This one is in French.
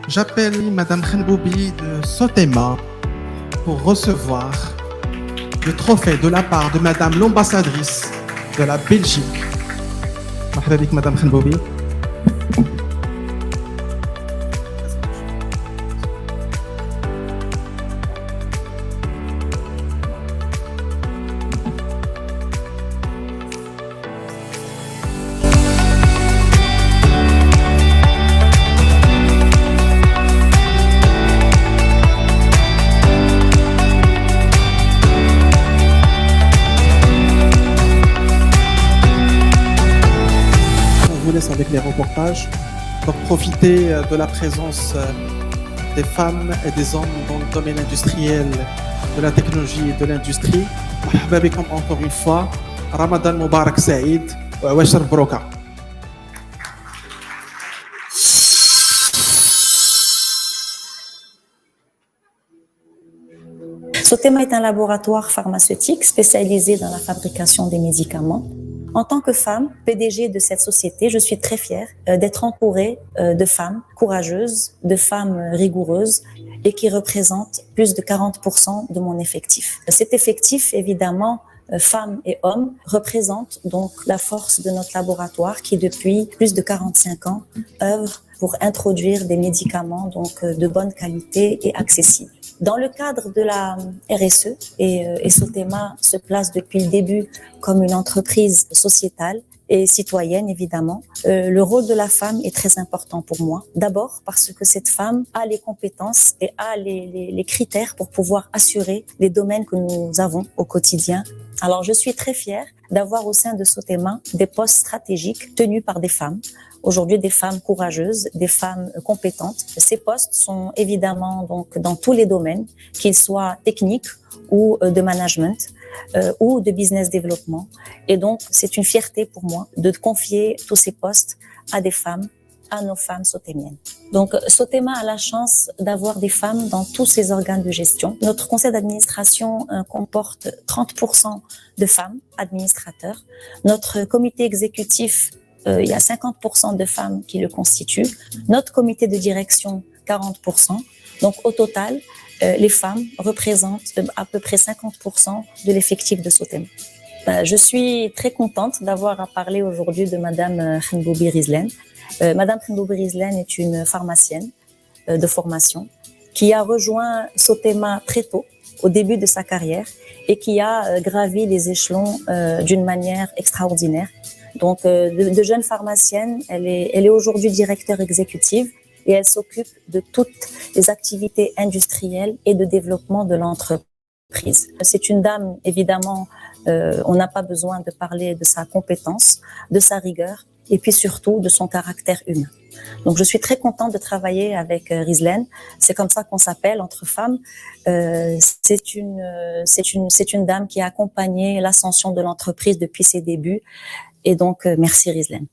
J'appelle Madame Khenboubi de Sotema pour recevoir le trophée de la part de Madame l'ambassadrice de la Belgique. مرحبا بك Madame Khenboubi. On vous laisse avec les reportages. Donc profitez de la présence des femmes et des hommes dans le domaine industriel, de la technologie et de l'industrie. مرحبا بكم encore une fois. Ramadan Mubarak Saïd. وعواشر مبروكة. Sotema est un laboratoire pharmaceutique spécialisé dans la fabrication des médicaments. En tant que femme, PDG de cette société, je suis très fière d'être entourée de femmes courageuses, de femmes rigoureuses et qui représentent plus de 40% de mon effectif. Cet effectif, évidemment, femmes et hommes, représente donc la force de notre laboratoire qui, depuis plus de 45 ans, œuvre pour introduire des médicaments donc de bonne qualité et accessibles. Dans le cadre de la RSE, et Sotema se place depuis le début comme une entreprise sociétale et citoyenne, évidemment, le rôle de la femme est très important pour moi. D'abord parce que cette femme a les compétences et a les critères pour pouvoir assurer les domaines que nous avons au quotidien. Alors, je suis très fière d'avoir au sein de Sotema des postes stratégiques tenus par des femmes. Aujourd'hui, des femmes courageuses, des femmes compétentes. Ces postes sont évidemment donc dans tous les domaines, qu'ils soient techniques ou de management ou de business développement. Et donc, c'est une fierté pour moi de confier tous ces postes à des femmes, à nos femmes sotémiennes. Donc, Sotema a la chance d'avoir des femmes dans tous ses organes de gestion. Notre conseil d'administration comporte 30% de femmes administrateurs. Notre comité exécutif, il y a 50% de femmes qui le constituent. Notre comité de direction, 40%. Donc, au total, les femmes représentent à peu près 50% de l'effectif de Sotema. Je suis très contente d'avoir à parler aujourd'hui de Madame Khenboubi Rizlan. Madame Khenboubi Rizlan est une pharmacienne de formation qui a rejoint Sotema très tôt, au début de sa carrière, et qui a gravi les échelons d'une manière extraordinaire. Donc, de jeune pharmacienne, elle est aujourd'hui directeur exécutive et elle s'occupe de toutes les activités industrielles et de développement de l'entreprise. C'est une dame, évidemment, on n'a pas besoin de parler de sa compétence, de sa rigueur et puis surtout de son caractère humain. Donc, je suis très contente de travailler avec Rizlan. C'est comme ça qu'on s'appelle entre femmes. C'est une dame qui a accompagné l'ascension de l'entreprise depuis ses débuts. Et donc, merci Rizlan.